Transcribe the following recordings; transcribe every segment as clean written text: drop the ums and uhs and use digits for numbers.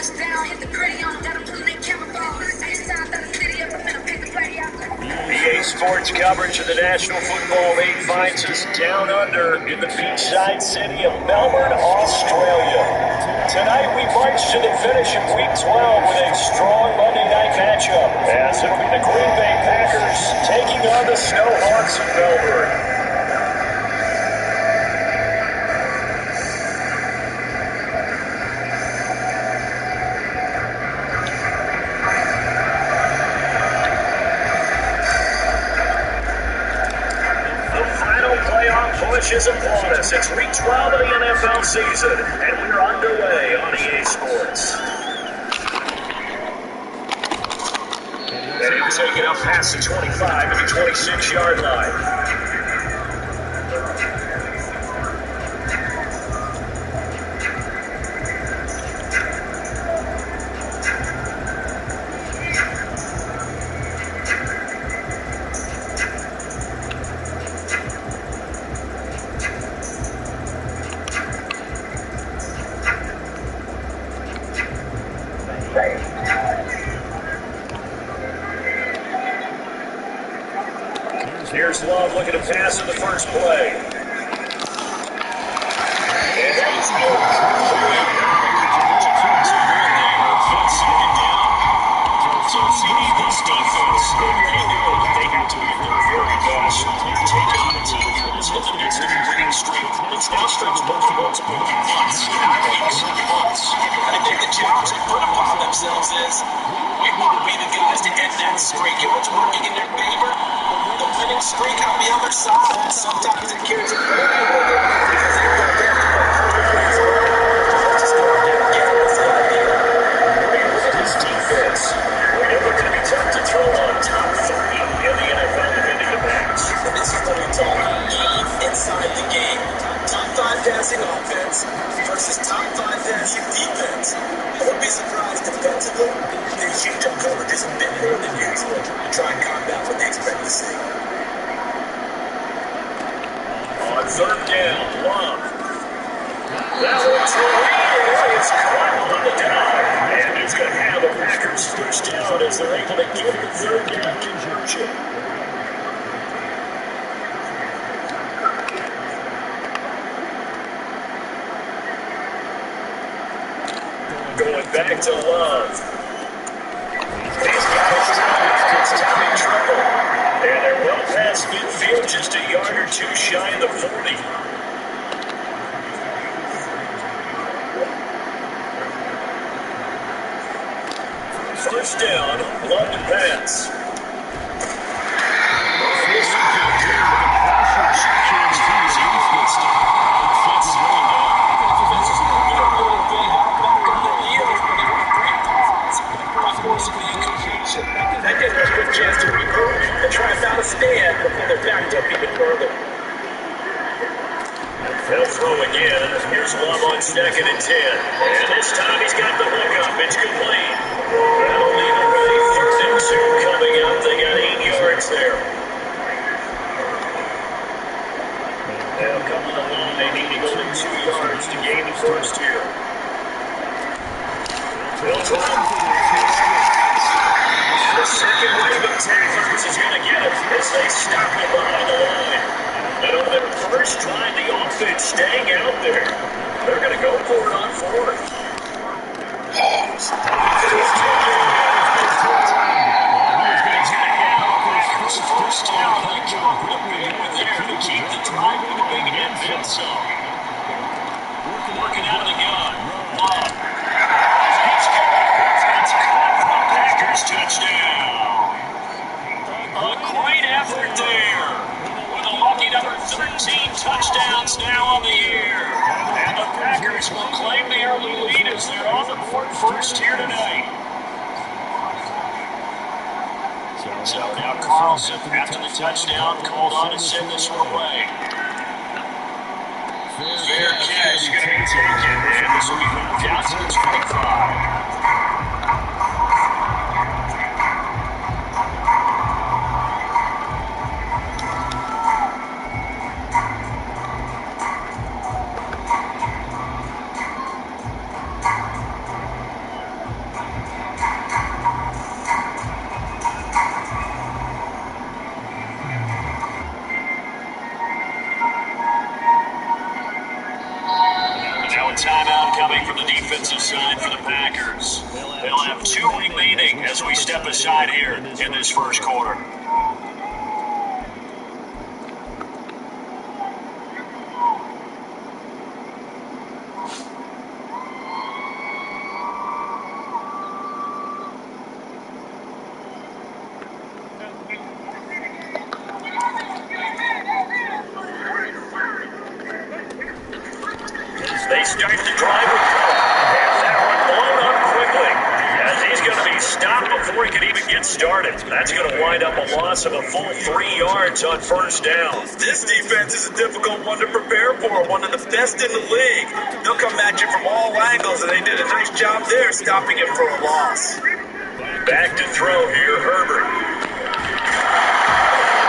EA Sports coverage of the National Football League finds us down under in the beachside city of Melbourne, Australia. Tonight we march to the finish of Week 12 with a strong Monday night matchup, as it'll be the Green Bay Packers taking on the Snowhawks of Melbourne. Is upon us. It's Week 12 of the NFL season, and we're underway on EA Sports. And he'll take it up past the 25 to the 26-yard line. Here's Love looking to pass in the first play. And he's good. So CD, this defense, they know that they have to be very cautious. Take on a team that is in the midst of bringing straight points. Now stretch multiple months. I think the challenge they put upon themselves is we want to be the guys to end that streak. And what's working in their favor? The winning streak on the other side. Sometimes it carries a little because they don't get this defense. We're never going to be tough to throw on top 3 in the NFL defending the backs. And this is what we talk game inside the game. Top 5 passing offense versus top 5 passing defense. I would be surprised defensively if they change up coverages a bit more than usual to try and combat what they expect to see. On third down, Love. That one's it's caught on the dive. And it's going to have a Packers first down as they're able to get the third down conversion. Going back to Love. These guys are in trouble. And they're well past midfield, just a yard or two shy of the 40. First down, Love to pass. That gives us a good chance to regroup and try to found a stand before they're backed up even further. They'll throw again. Here's Love on 2nd and 10. And this time he's got the hookup. It's complete. That'll leave a ready 3rd and 2 coming up. They got 8 yards there. They'll come to the line. They need to go to 2 yards to gain the first here. They'll throw. The second wave of tacklers is going to get him as they stop him behind the line. And on their first drive, the offense staying out there. They're going to go for it on 4th. First down, they come with there to keep the drive moving and then some. Working out of the gun. Love. It's caught for the Packers touchdown. A great effort there. With a lucky number 13 touchdowns now on the year. And the Packers will claim the early lead as they're on the board first here tonight. So now Carlson, after the touchdown, called on to send this one away. Fair catch, going to be taken, and this will be moved out to the 25. timeout coming from the defensive side for the Packers. They'll have 2 remaining as we step aside here in this first quarter. They start to drive with Cook. And that one blown up quickly as he's going to be stopped before he can even get started. That's going to wind up a loss of a full 3 yards on first down. This defense is a difficult one to prepare for, one of the best in the league. They'll come at you from all angles, and they did a nice job there stopping it for a loss. Back to throw here, Herbert. And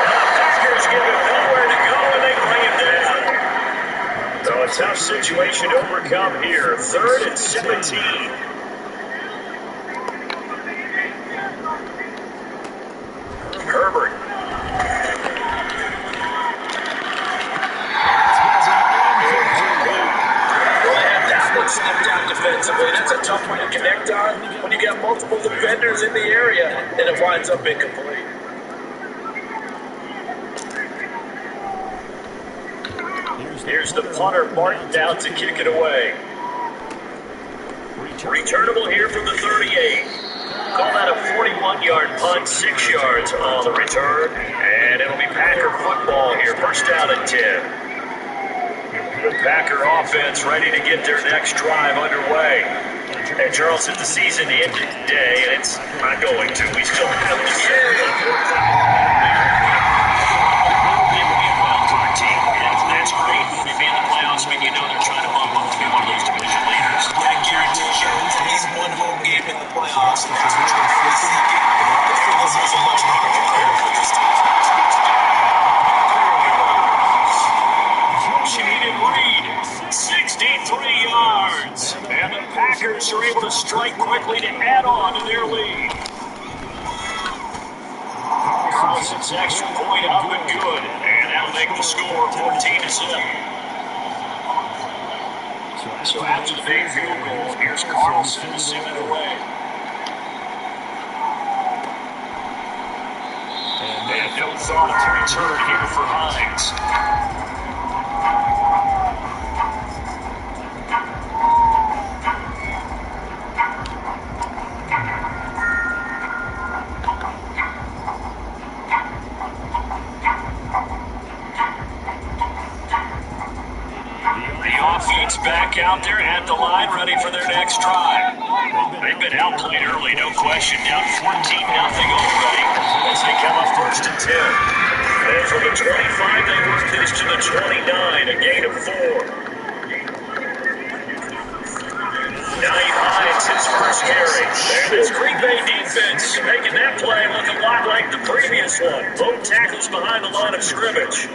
the Packers give him nowhere to go, and they bring him down. So a tough situation to overcome here. 3rd and 17. Herbert. Well, they have that one snipped out defensively. That's a tough one to connect on when you got multiple defenders in the area, and it winds up incomplete. Here's the punter, Martin, down to kick it away. Returnable here from the 38. Call that a 41-yard punt, 6 yards on the return. And it'll be Packer football here, first down and 10. The Packer offense ready to get their next drive underway. And Charles, the season ended today, and it's not going to. We still have to get That's great. If you're in the playoffs, when you know they're trying to bump up to be one of those division leaders. I guarantee you, at least one home game in the playoffs. That's what you're really seeking. This is a much more prepared for this team. Jaden Reed, 63 yards. And the Packers are able to strike quickly to add on to their lead. Carlson's extra point up and good. And that'll make the score 14-7. So after the big field goal, here's Carlson to send it away. And no thought to return here for Hines. Back out there at the line, ready for their next drive. They've been outplayed early, no question. Down 14-0 already as they come up first and 10. And from the 25, they work this to the 29, a gain of 4. Nyheim Hines, his first carry. And this Green Bay defense making that play look a lot like the previous one. Both tackles behind the line of scrimmage.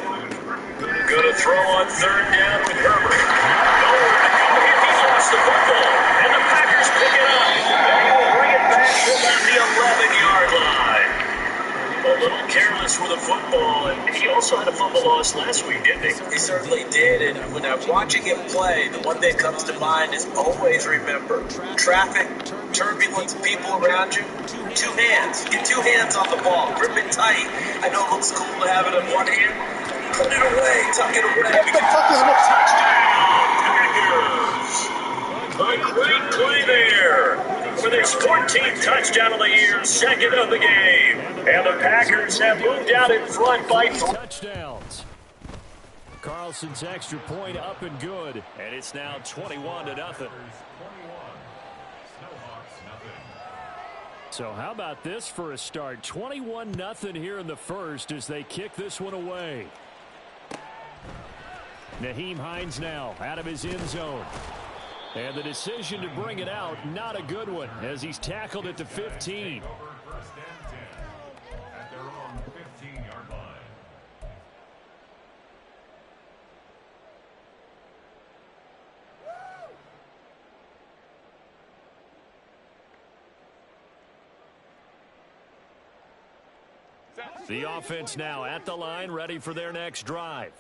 Going to throw on 3rd down with Herbert. Nowhere to go here. He lost the football. And the Packers pick it up. And he will bring it back to about the 11-yard line. A little careless with the football. And he also had a fumble loss last week, didn't he? He certainly did. And when I'm watching him play, the one thing that comes to mind is always remember traffic, turbulence, people around you. 2 hands. Get 2 hands on the ball. Grip it tight. I know it looks cool to have it in one hand. Put it away, tuck it away. Touchdown, Packers! A great play there for their 14th touchdown of the year, 2nd of the game. And the Packers have moved out in front by 3 touchdowns. Carlson's extra point up and good, and it's now 21-0. So how about this for a start? 21-0 here in the first as they kick this one away. Nyheim Hines now out of his end zone. And the decision to bring it out, not a good one, as he's tackled at the 15. The offense now at the line, ready for their next drive.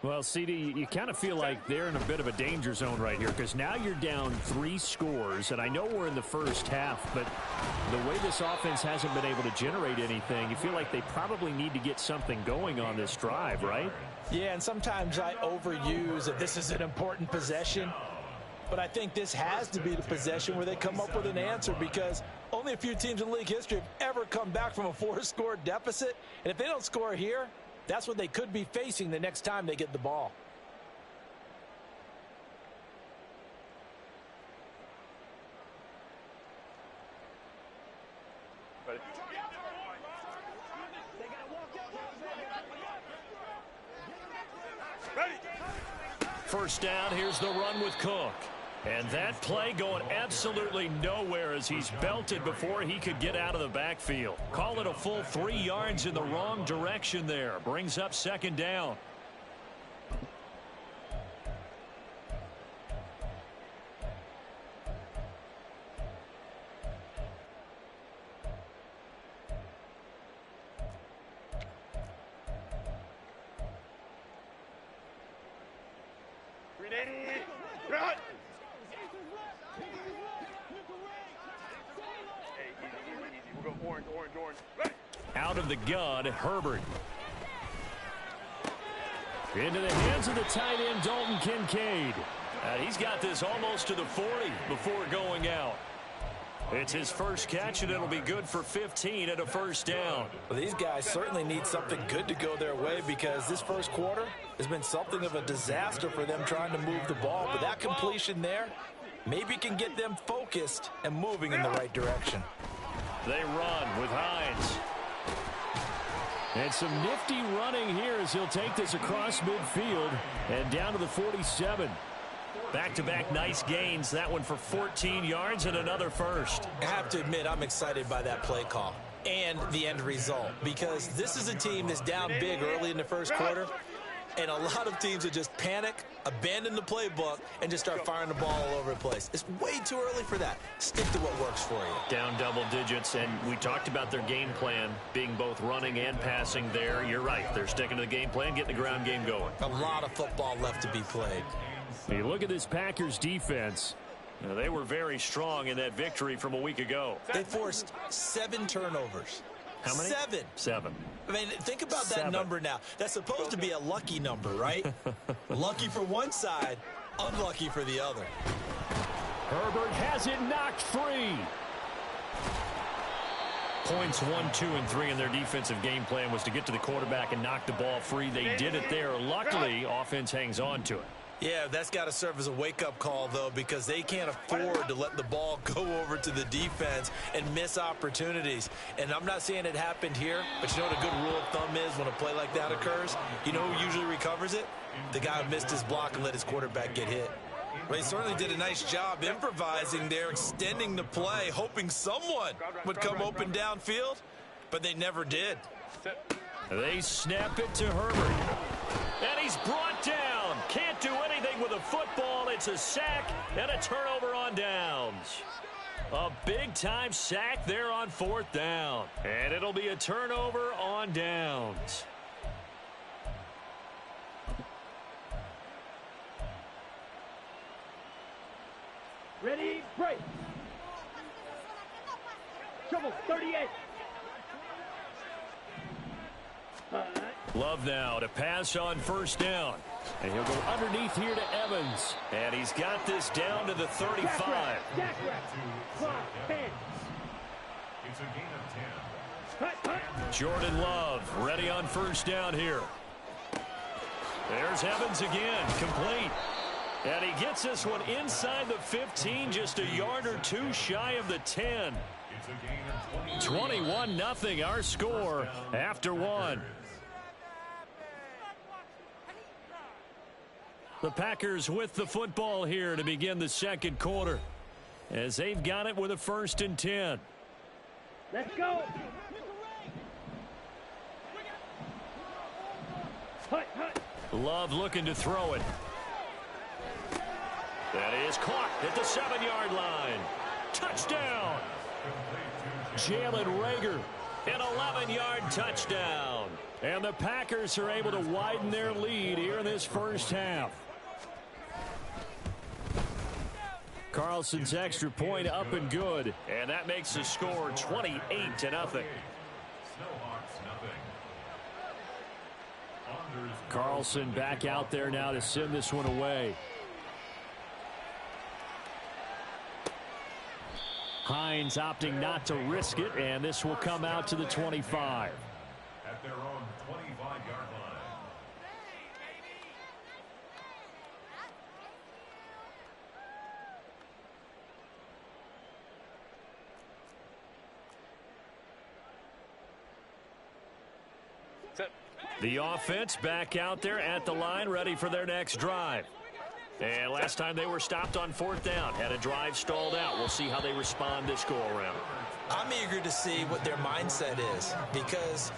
Well, CD, you kind of feel like they're in a bit of a danger zone right here because now you're down 3 scores, and I know we're in the first half, but the way this offense hasn't been able to generate anything, you feel like they probably need to get something going on this drive, right? Yeah, and sometimes I overuse that this is an important possession, but I think this has to be the possession where they come up with an answer because only a few teams in league history have ever come back from a 4-score deficit, and if they don't score here, that's what they could be facing the next time they get the ball. First down, here's the run with Cook. And that play going absolutely nowhere as he's belted before he could get out of the backfield. Call it a full 3 yards in the wrong direction there. Brings up second down. Out of the gun, Herbert. Into the hands of the tight end, Dalton Kincaid. He's got this almost to the 40 before going out. It's his first catch, and it'll be good for 15 at a first down. Well, these guys certainly need something good to go their way because this first quarter has been something of a disaster for them trying to move the ball. But that completion there maybe can get them focused and moving in the right direction. They run with Hines. And some nifty running here as he'll take this across midfield and down to the 47. Back-to-back nice gains. That one for 14 yards and another first. I have to admit, I'm excited by that play call and the end result because this is a team that's down big early in the first quarter, and a lot of teams that just panic, abandon the playbook, and just start firing the ball all over the place. It's way too early for that. Stick to what works for you. Down double digits, and we talked about their game plan being both running and passing there. You're right. They're sticking to the game plan, getting the ground game going. A lot of football left to be played. You look at this Packers defense. They were very strong in that victory from a week ago. They forced 7 turnovers. How many? 7. 7. I mean, think about that number now. That's supposed to be a lucky number, right? Lucky for one side, unlucky for the other. Herbert has it knocked free. Points 1, 2, and 3 in their defensive game plan was to get to the quarterback and knock the ball free. They did it there. Luckily, offense hangs on to it. Yeah, that's got to serve as a wake-up call, though, because they can't afford to let the ball go over to the defense and miss opportunities. And I'm not saying it happened here, but you know what a good rule of thumb is when a play like that occurs? You know who usually recovers it? The guy who missed his block and let his quarterback get hit. They certainly did a nice job improvising there, extending the play, hoping someone would come open downfield, but they never did. They snap it to Herbert. And he's brought down. Can't do anything with a football. It's a sack and a turnover on downs. A big-time sack there on 4th down. And it'll be a turnover on downs. Ready, break. Trouble, 38. Love now to pass on 1st down. And he'll go underneath here to Evans. And he's got this down to the 35. Jordan Love ready on 1st down here. There's Evans again, complete. And he gets this one inside the 15, just a yard or 2 shy of the 10. 21-0 our score after 1. The Packers with the football here to begin the 2nd quarter as they've got it with a 1st and 10. Let's go. Love looking to throw it. That is caught at the 7-yard line. Touchdown. Jalen Reagor An 11-yard touchdown. And the Packers are able to widen their lead here in this first half. Carlson's extra point up and good. And that makes the score 28-0. Carlson back out there now to send this one away. Hines opting not to risk it, and this will come out to the 25. At their own 25-yard line. The offense back out there at the line, ready for their next drive. And last time they were stopped on 4th down, had a drive stalled out. We'll see how they respond this go-around. I'm eager to see what their mindset is, because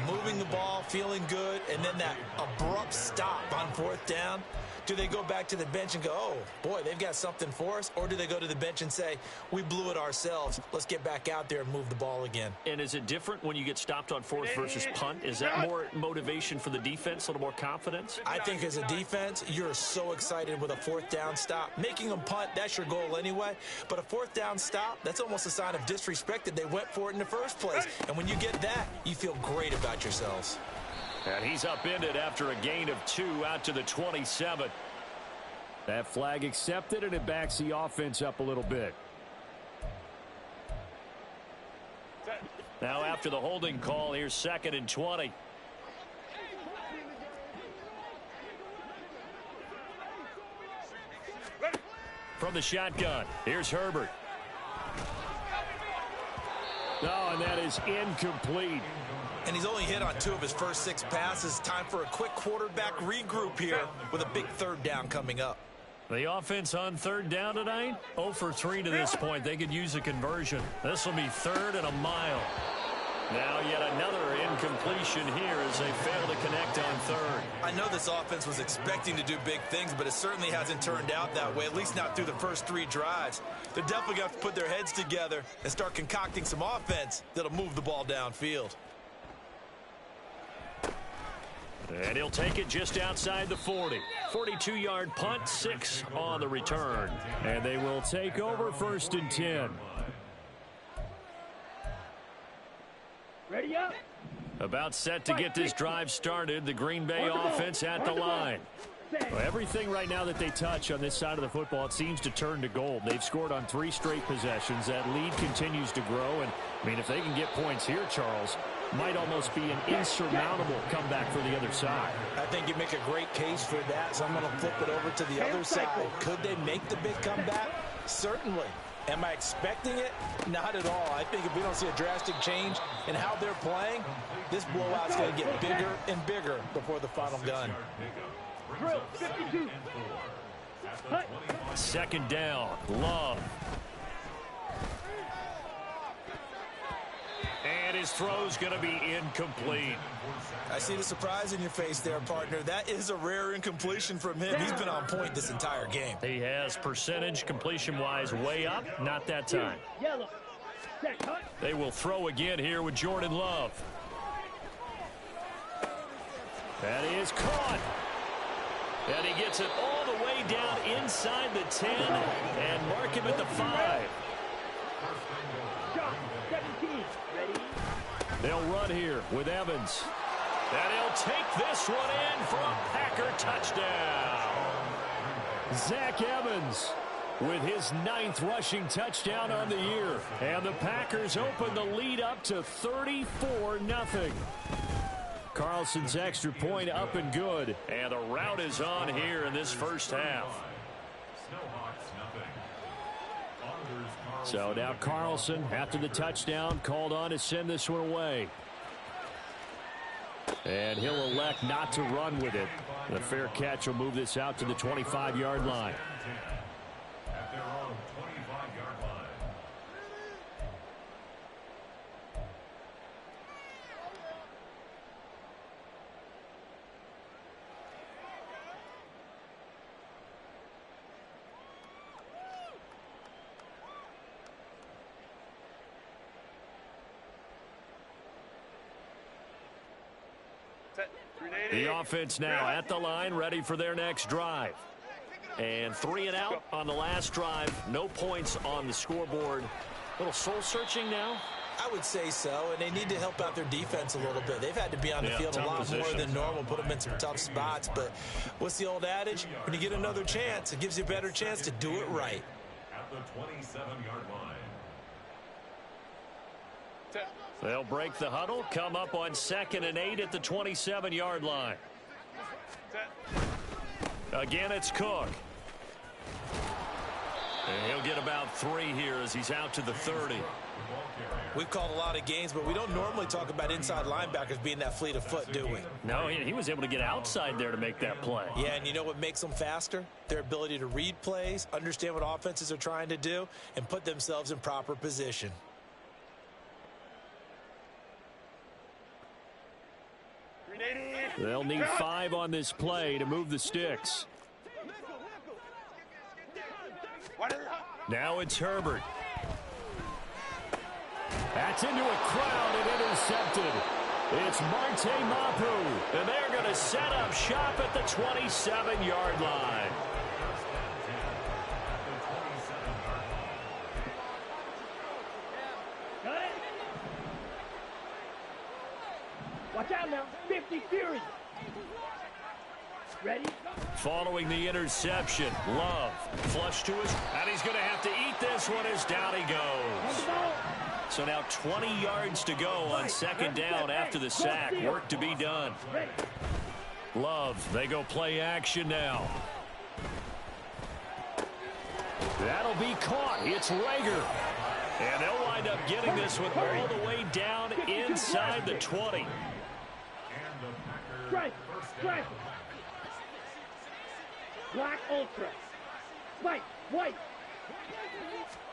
moving the ball, feeling good, and then that abrupt stop on 4th down, do they go back to the bench and go, oh, boy, they've got something for us? Or do they go to the bench and say, we blew it ourselves, let's get back out there and move the ball again? And is it different when you get stopped on 4th versus punt? Is that more motivation for the defense, a little more confidence? I think as a defense, you're so excited with a 4th down stop. Making them punt, that's your goal anyway. But a 4th down stop, that's almost a sign of disrespect that they went for it in the first place. And when you get that, you feel great about yourselves. And he's upended after a gain of 2 out to the 27. That flag accepted, and it backs the offense up a little bit. Now after the holding call, here's 2nd and 20. From the shotgun, here's Herbert. Oh, and that is incomplete. And he's only hit on 2 of his first 6 passes. Time for a quick quarterback regroup here with a big 3rd down coming up. The offense on 3rd down tonight, 0 for 3 to this point. They could use a conversion. This will be 3rd and a mile. Now yet another incompletion here as they fail to connect on 3rd. I know this offense was expecting to do big things, but it certainly hasn't turned out that way, at least not through the first 3 drives. They're definitely going to have to put their heads together and start concocting some offense that'll move the ball downfield. And he'll take it just outside the 40. 42-yard punt, 6 on the return. And they will take over 1st and 10. Ready up. About set to get this drive started. The Green Bay offense at the line. Well, everything right now that they touch on this side of the football, it seems to turn to gold. They've scored on 3 straight possessions. That lead continues to grow. And, I mean, if they can get points here, Charles, might almost be an insurmountable comeback for the other side. I think you make a great case for that, so I'm going to flip it over to the other side. Could they make the big comeback? Certainly. Am I expecting it? Not at all. I think if we don't see a drastic change in how they're playing, this blowout's going to get bigger and bigger before the final gun. Drill 52. 2nd down. Love. And his throw's going to be incomplete. I see the surprise in your face there, partner. That is a rare incompletion from him. He's been on point this entire game. He has percentage completion-wise way up. Not that time. Yellow. Set cut. They will throw again here with Jordan Love. That is caught. And he gets it all the way down inside the 10 and mark him at the 5. Shot 17. Ready. They'll run here with Evans. And he'll take this one in for a Packer touchdown. Zach Evans with his 9th rushing touchdown on the year. And the Packers open the lead up to 34-0. Carlson's extra point up and good. And the route is on here in this first half. So now Carlson, after the touchdown, called on to send this one away. And he'll elect not to run with it. The fair catch will move this out to the 25-yard line. At their own 25-yard line. The offense now at the line, ready for their next drive. And 3 and out on the last drive. No points on the scoreboard. A little soul-searching now. I would say so, and they need to help out their defense a little bit. They've had to be on the field a lot more than normal, put them in some tough spots. But what's the old adage? When you get another chance, it gives you a better chance to do it right. At the 27-yard line. They'll break the huddle, come up on 2nd and 8 at the 27-yard line. Again, it's Cook. And he'll get about 3 here as he's out to the 30. We've called a lot of games, but we don't normally talk about inside linebackers being that fleet of foot, do we? No, he was able to get outside there to make that play. Yeah, and you know what makes them faster? Their ability to read plays, understand what offenses are trying to do, and put themselves in proper position. They'll need 5 on this play to move the sticks. Now it's Herbert. That's into a crowd and intercepted. It's Marte Mapu, and they're going to set up shop at the 27-yard line. Got it. Watch out now. 50 Fury. Ready? Following the interception, Love flush to his, and he's going to have to eat this one as down he goes. So now 20 yards to go on 2nd down after the sack. Work to be done. Love, they go play action now. That'll be caught. It's Rager. And they'll wind up getting this one all the way down inside the 20. Strike. Strike. Black Ultra. White. White.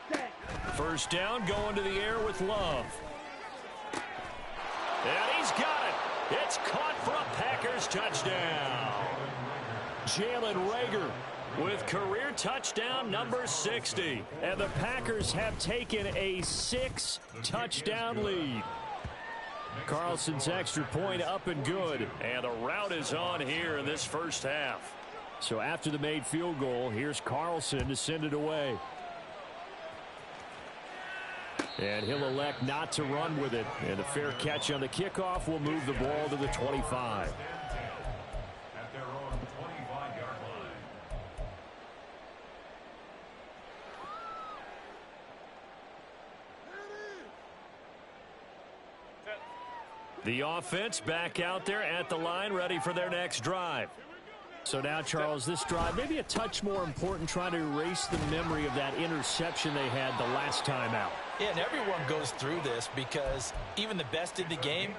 Set. First down, going to the air with Love. And he's got it. It's caught for a Packers touchdown. Jalen Rager with career touchdown number 60. And the Packers have taken a 6-touchdown lead. Carlson's extra point up and good. And the route is on here in this first half. So after the made field goal, here's Carlson to send it away. And he'll elect not to run with it. And the fair catch on the kickoff will move the ball to the 25. At their own 25-yard line. The offense back out there at the line, ready for their next drive. So now, Charles, this drive maybe a touch more important, trying to erase the memory of that interception they had the last time out. Yeah, and everyone goes through this because even the best in the game,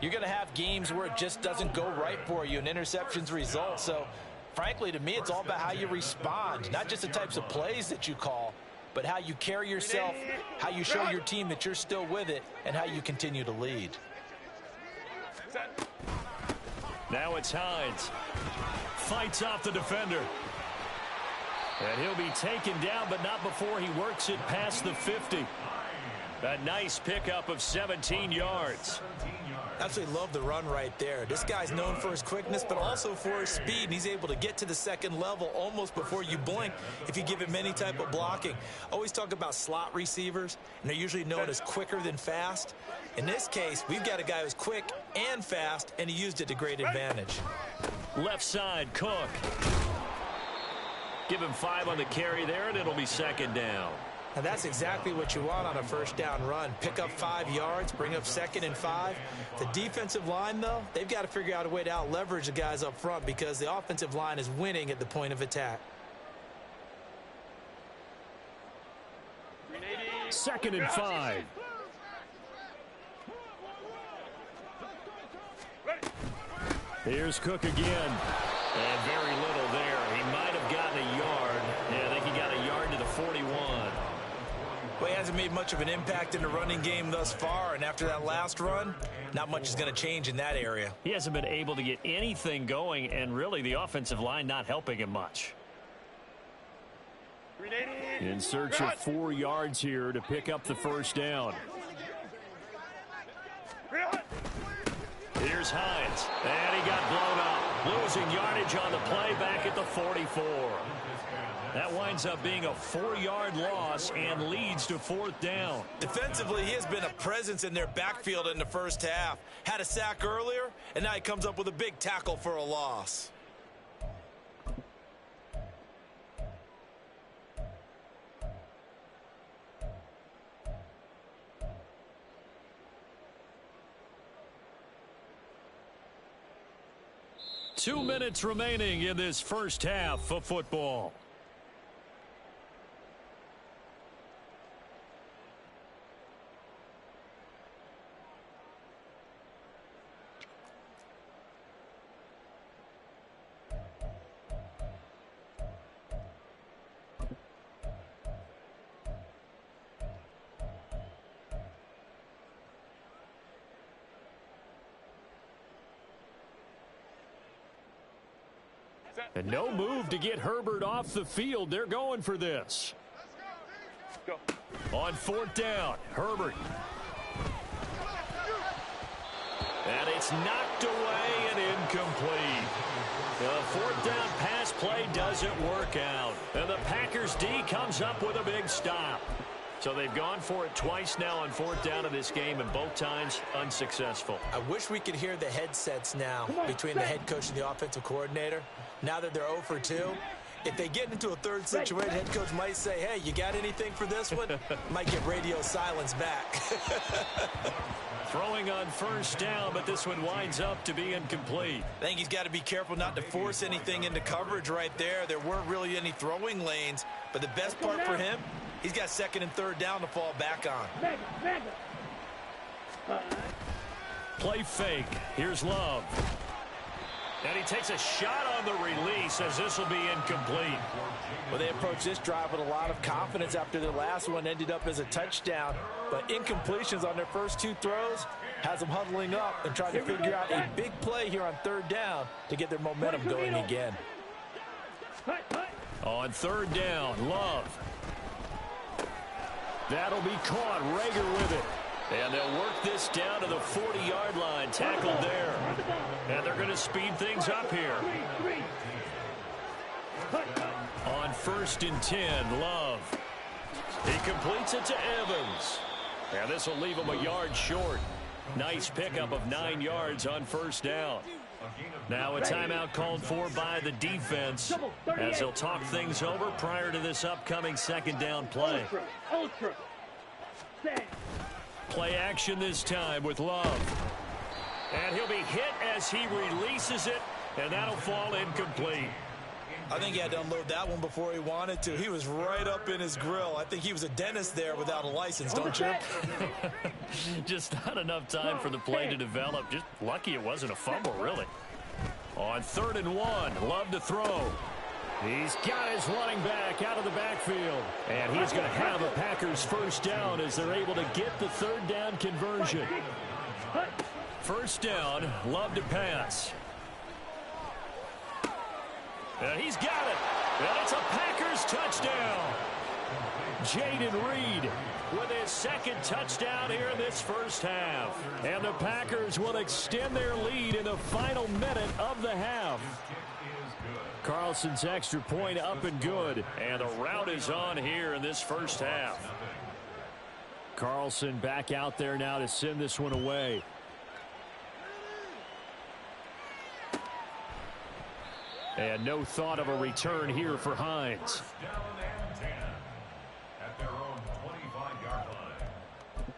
you're going to have games where it just doesn't go right for you and interceptions result. So, frankly, to me, it's all about how you respond, not just the types of plays that you call, but how you carry yourself, how you show your team that you're still with it, and how you continue to lead. Now it's Hines. Fights off the defender. And he'll be taken down, but not before he works it past the 50. A nice pickup of 17 yards. Absolutely love the run right there. This guy's known for his quickness, but also for his speed. And he's able to get to the second level almost before you blink if you give him any type of blocking. Always talk about slot receivers, and they're usually known as quicker than fast. In this case, we've got a guy who's quick and fast, and he used it to great advantage. Left side, Cook. Give him 5 on the carry there, and it'll be 2nd down. And that's exactly what you want on a first down run. Pick up 5 yards, bring up 2nd and 5. The defensive line, though, they've got to figure out a way to out-leverage the guys up front because the offensive line is winning at the point of attack. 2nd and 5. Here's Cook again. And very little there. He might have gotten a yard. Yeah, I think he got a yard to the 41. Well, he hasn't made much of an impact in the running game thus far, and after that last run, not much is going to change in that area. He hasn't been able to get anything going, and really the offensive line not helping him much. In search of 4 yards here to pick up the first down. Here's Hines, and he got blown up. Losing yardage on the play back at the 44. That winds up being a 4-yard loss and leads to 4th down. Defensively, he has been a presence in their backfield in the first half. Had a sack earlier, and now he comes up with a big tackle for a loss. Two minutes remaining in this first half of football. And no move to get Herbert off the field. They're going for this. Go. On 4th down, Herbert. And it's knocked away and incomplete. The 4th down pass play doesn't work out. And the Packers D comes up with a big stop. So they've gone for it twice now on 4th down in this game, and both times unsuccessful. I wish we could hear the headsets now between the head coach and the offensive coordinator. Now that they're 0 for 2, if they get into a third situation, head coach might say, hey, you got anything for this one? Might get radio silence back. Throwing on 1st down, but this one winds up to be incomplete. I think he's got to be careful not to force anything into coverage right there. There weren't really any throwing lanes, but the best part for him, he's got 2nd and 3rd down to fall back on. Play fake. Here's Love. And he takes a shot on the release as this will be incomplete. Well, they approached this drive with a lot of confidence after their last one ended up as a touchdown. But incompletions on their first 2 throws has them huddling up and trying to figure out a big play here on 3rd down to get their momentum going again. On 3rd down, Love. That'll be caught. Rager with it. And they'll work this down to the 40-yard line. Tackled there. And they're going to speed things up here. On 1st and 10, Love. He completes it to Evans. And this will leave him a yard short. Nice pickup of 9 yards on 1st down. Now a timeout called for by the defense as they'll talk things over prior to this upcoming 2nd down play. Play action this time with Love. And he'll be hit as he releases it, and that'll fall incomplete. I think he had to unload that one before he wanted to. He was right up in his grill. I think he was a dentist there without a license, don't you? Just not enough time for the play to develop. Just lucky it wasn't a fumble, really. On 3rd and 1, Love to throw. He's got his running back out of the backfield. And he's going to have a Packers 1st down as they're able to get the 3rd down conversion. 1st down, Love to pass. And he's got it. And it's a Packers touchdown. Jaden Reed with his 2nd touchdown here in this first half. And the Packers will extend their lead in the final minute of the half. Carlson's extra point up and good. And the route is on here in this first half. Carlson back out there now to send this one away. And no thought of a return here for Hines. Down and 10 at their own 25-yard line.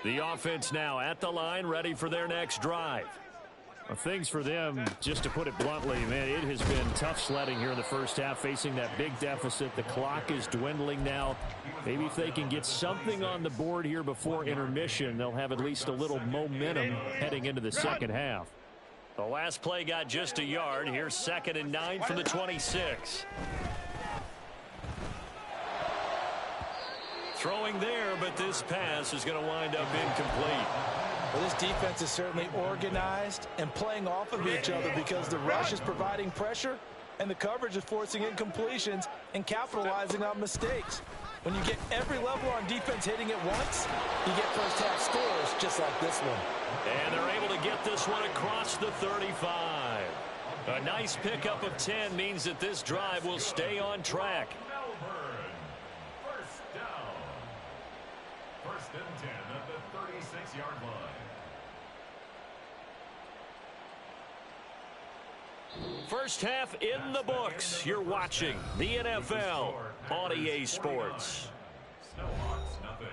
The offense now at the line, ready for their next drive. Well, things for them, just to put it bluntly, man, it has been tough sledding here in the first half, facing that big deficit. The clock is dwindling now. Maybe if they can get something on the board here before intermission, they'll have at least a little momentum heading into the second half. The last play got just a yard. Here's 2nd and 9 from the 26. Throwing there, but this pass is going to wind up incomplete. Well, this defense is certainly organized and playing off of each other because the rush is providing pressure and the coverage is forcing incompletions and capitalizing on mistakes. When you get every level on defense hitting at once, you get first half scores just like this one. And they're able to get this one across the 35. A nice pickup of 10 means that this drive will stay on track. Melbourne, first down. First and 10 at the 36-yard line. First half in the books. You're watching the NFL on EA Sports. Snowhawks, nothing.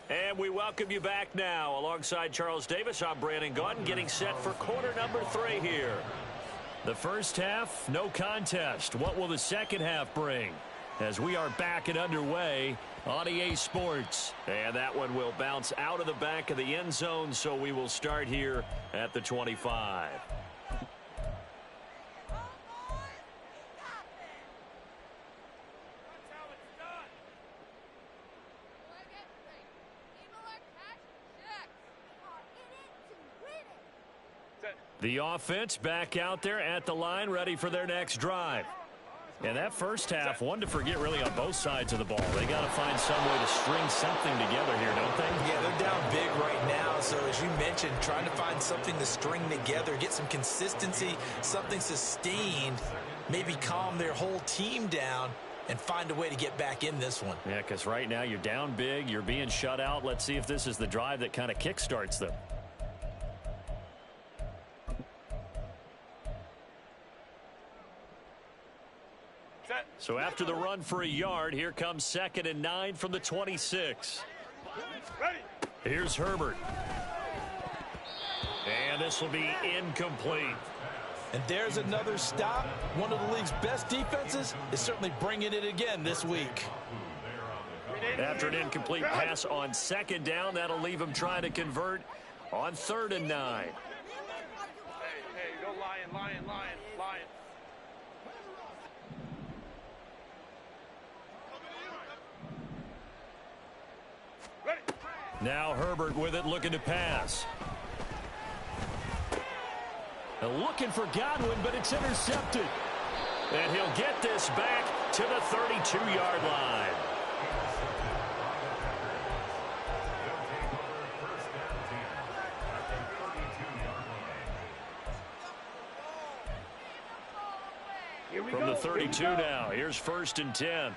And we welcome you back now. Alongside Charles Davis, I'm Brandon Gaudin, getting set for quarter number 3 here. The first half, no contest. What will the second half bring? As we are back and underway on EA Sports. And that one will bounce out of the back of the end zone, so we will start here at the 25. The offense back out there at the line, ready for their next drive. And that first half, one to forget really on both sides of the ball. They got to find some way to string something together here, don't they? Yeah, they're down big right now. So as you mentioned, trying to find something to string together, get some consistency, something sustained, maybe calm their whole team down and find a way to get back in this one. Yeah, because right now you're down big, you're being shut out. Let's see if this is the drive that kind of kickstarts them. So after the run for a yard, here comes 2nd and 9 from the 26. Here's Herbert. And this will be incomplete. And there's another stop. One of the league's best defenses is certainly bringing it again this week. After an incomplete pass on 2nd down, that'll leave him trying to convert on 3rd and 9. Hey, go Lion, Lion, Lion, Lion. Now Herbert with it, looking to pass. Looking for Godwin, but it's intercepted. And he'll get this back to the 32-yard line. From the 32 now, here's 1st and 10.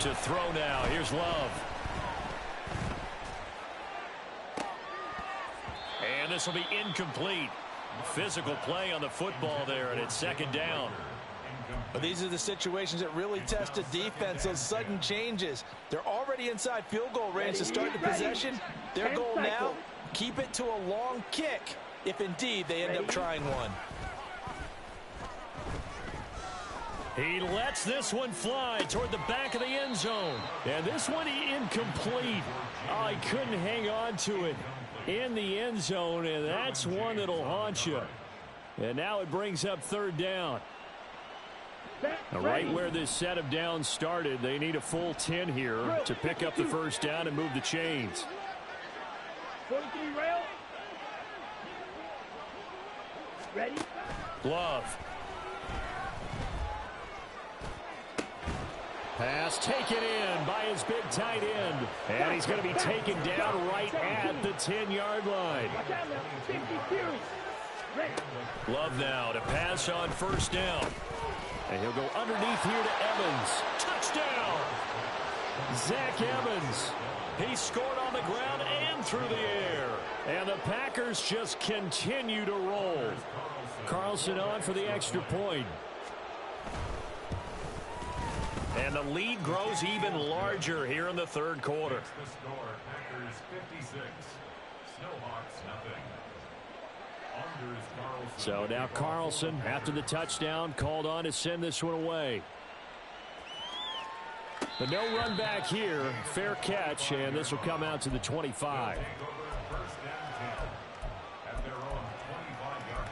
To throw now. Here's Love. And this will be incomplete. Physical play on the football there, and it's 2nd down. But these are the situations that really test a defense, those sudden changes. They're already inside field goal range to start the possession. Their goal now, keep it to a long kick, if indeed they end up trying one. He lets this one fly toward the back of the end zone. And this one incomplete. Oh, he couldn't hang on to it in the end zone, and that's one that'll haunt you. And now it brings up 3rd down. Now, right where this set of downs started, they need a full 10 here to pick up the first down and move the chains. 43 rail. Ready? Love. Pass taken in by his big tight end. And he's going to be taken down right at the 10-yard line. Watch out now. 50 series. Ready. Love now to pass on 1st down. And he'll go underneath here to Evans. Touchdown! Zach Evans. He scored on the ground and through the air. And the Packers just continue to roll. Carlson on for the extra point. And the lead grows even larger here in the 3rd quarter. The score, Packers 56, Snowhawks nothing. Anders Carlson. So now Carlson, after the touchdown, called on to send this one away. But no run back here. Fair catch, and this will come out to the 25. First and 10 at their own 25-yard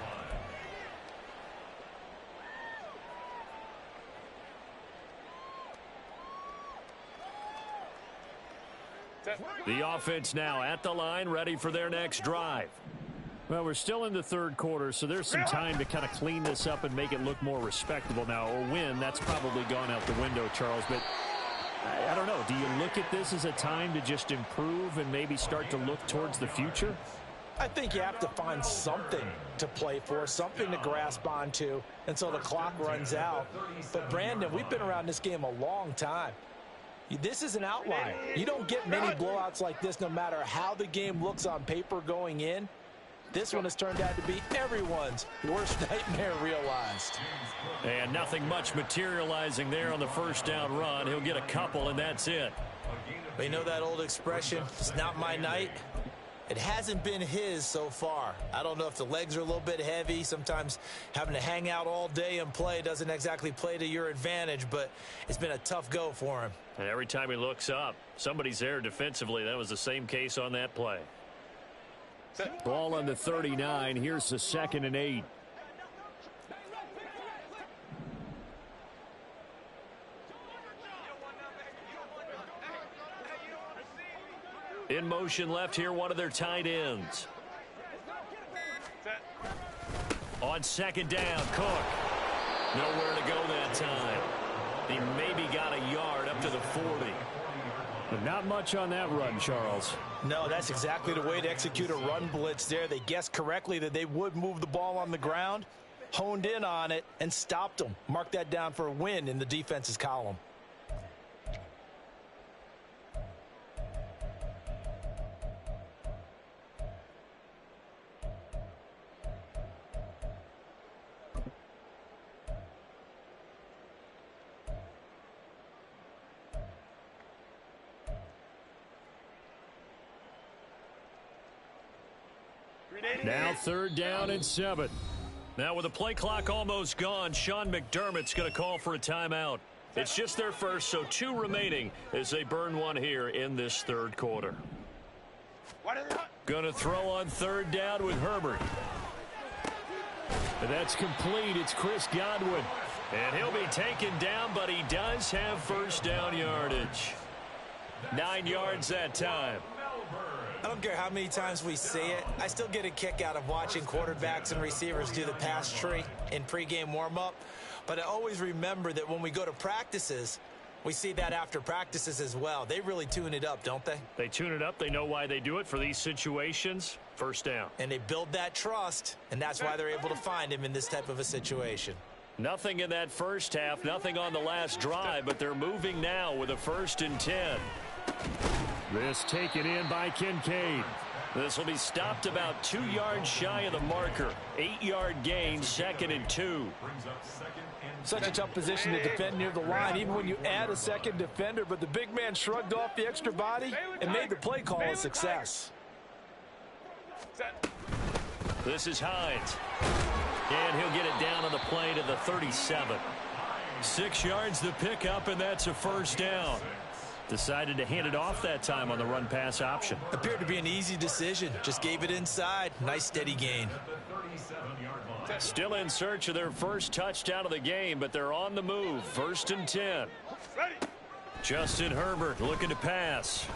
line. The offense now at the line, ready for their next drive. Well, we're still in the third quarter, so there's some time to kind of clean this up and make it look more respectable. Now, a win, that's probably gone out the window, Charles, but I don't know. Do you look at this as a time to just improve and maybe start to look towards the future? I think you have to find something to play for, something to grasp onto until the clock runs out. But, Brandon, we've been around this game a long time. This is an outlier. You don't get many blowouts like this no matter how the game looks on paper going in. This one has turned out to be everyone's worst nightmare realized. And nothing much materializing there on the first down run. He'll get a couple, and that's it. But you know that old expression, it's not my night? It hasn't been his so far. I don't know if the legs are a little bit heavy. Sometimes having to hang out all day and play doesn't exactly play to your advantage, but it's been a tough go for him. And every time he looks up, somebody's there defensively. That was the same case on that play. Ball on the 39. Here's the 2nd and 8. In motion left here, one of their tight ends. On 2nd down, Cook. Nowhere to go that time. He maybe got a yard up to the 40. But not much on that run, Charles. No, that's exactly the way to execute a run blitz there. They guessed correctly that they would move the ball on the ground, honed in on it, and stopped them. Mark that down for a win in the defense's column. Now 3rd down and 7. Now with the play clock almost gone, Sean McDermott's going to call for a timeout. It's just their first, so 2 remaining as they burn one here in this 3rd quarter. Going to throw on 3rd down with Herbert. And that's complete. It's Chris Godwin. And he'll be taken down, but he does have first down yardage. 9 yards that time. I don't care how many times we see it. I still get a kick out of watching quarterbacks and receivers do the pass tree in pregame warm-up. But I always remember that when we go to practices, we see that after practices as well. They really tune it up, don't they? They tune it up. They know why they do it for these situations. First down. And they build that trust, and that's why they're able to find him in this type of a situation. Nothing in that first half, nothing on the last drive, but they're moving now with a 1st and 10. This taken in by Kincaid. This will be stopped about 2 yards shy of the marker. 8-yard gain, 2nd and 2. Such a tough position to defend near the line, even when you add a second defender, but the big man shrugged off the extra body and made the play call a success. This is Hines. And he'll get it down on the play to the 37. 6 yards the pickup, and that's a first down. Decided to hand it off that time on the run-pass option. Appeared to be an easy decision. Just gave it inside. Nice steady gain. Still in search of their first touchdown of the game, but they're on the move. 1st and 10. Justin Herbert looking to pass.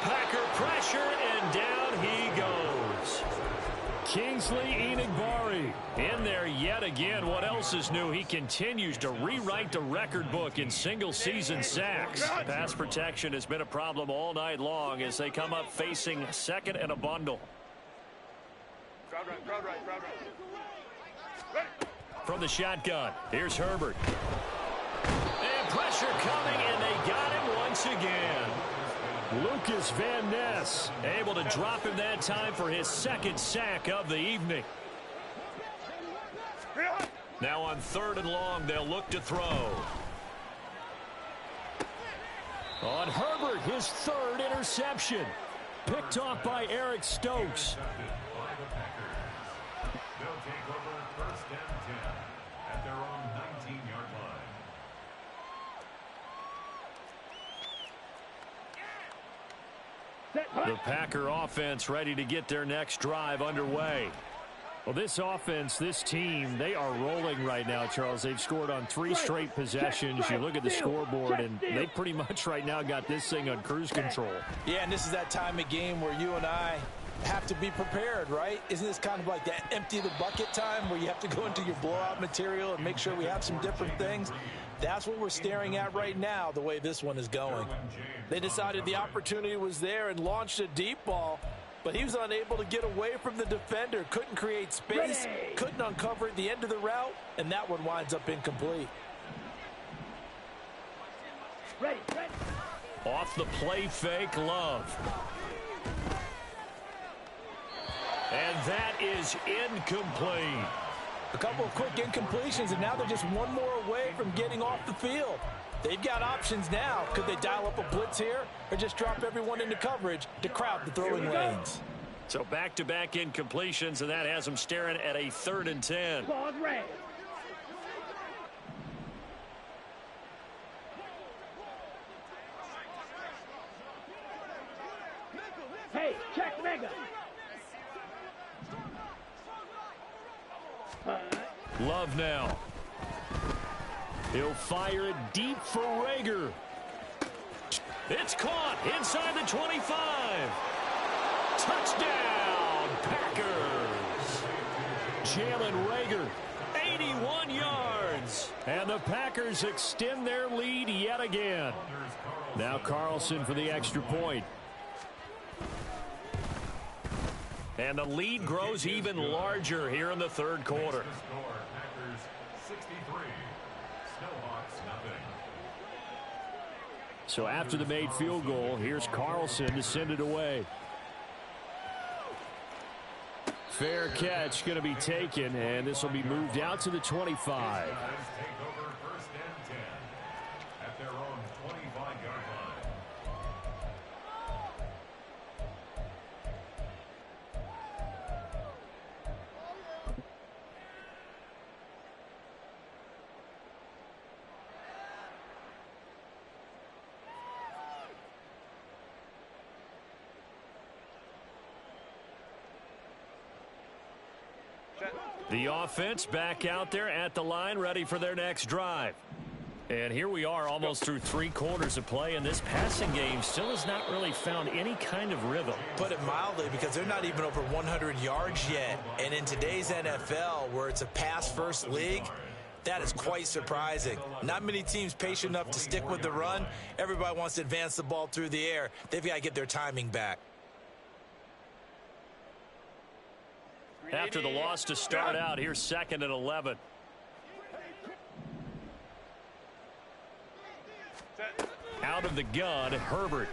Packer pressure, and down he goes. Kingsley Enagbare in there yet again. What else is new? He continues to rewrite the record book in single-season sacks. Pass protection has been a problem all night long as they come up facing 2nd and a bundle. From the shotgun, here's Herbert. And pressure coming, and they got him once again. Lucas Van Ness able to drop him that time for his 2nd sack of the evening. Now on 3rd and long, they'll look to throw. On Herbert, his 3rd interception. Picked off by Eric Stokes. They'll take over 1st and 10 at their own 19-yard line. The Packer offense ready to get their next drive underway. Well, this offense, this team, they are rolling right now, Charles. They've scored on 3 straight possessions. You look at the scoreboard, and they pretty much right now got this thing on cruise control. Yeah, and this is that time of game where you and I have to be prepared, right? Isn't this kind of like that empty the bucket time where you have to go into your blowout material and make sure we have some different things? That's what we're staring at right now, the way this one is going. They decided the opportunity was there and launched a deep ball, but he was unable to get away from the defender, couldn't create space, couldn't uncover at the end of the route, and that one winds up incomplete. Ready. Off the play fake, Love. And that is incomplete. A couple of quick incompletions, and now they're just one more away from getting off the field. They've got options now. Could they dial up a blitz here or just drop everyone into coverage to crowd the throwing lanes? So back-to-back incompletions, and that has them staring at a 3rd and 10. Ball's ready. Hey, check Mega. Love now. He'll fire it deep for Rager. It's caught inside the 25. Touchdown, Packers. Jalen Rager, 81 yards. And the Packers extend their lead yet again. Now Carlson for the extra point. And the lead grows even larger here in the 3rd quarter. So after the made field goal, here's Carlson to send it away. Fair catch going to be taken, and this will be moved out to the 25. The offense back out there at the line, ready for their next drive. And here we are almost through 3 quarters of play, and this passing game still has not really found any kind of rhythm. Put it mildly, because they're not even over 100 yards yet. And in today's NFL, where it's a pass-first league, that is quite surprising. Not many teams patient enough to stick with the run. Everybody wants to advance the ball through the air. They've got to get their timing back. After the loss to start out, here's 2nd and 11. Out of the gun, Herbert.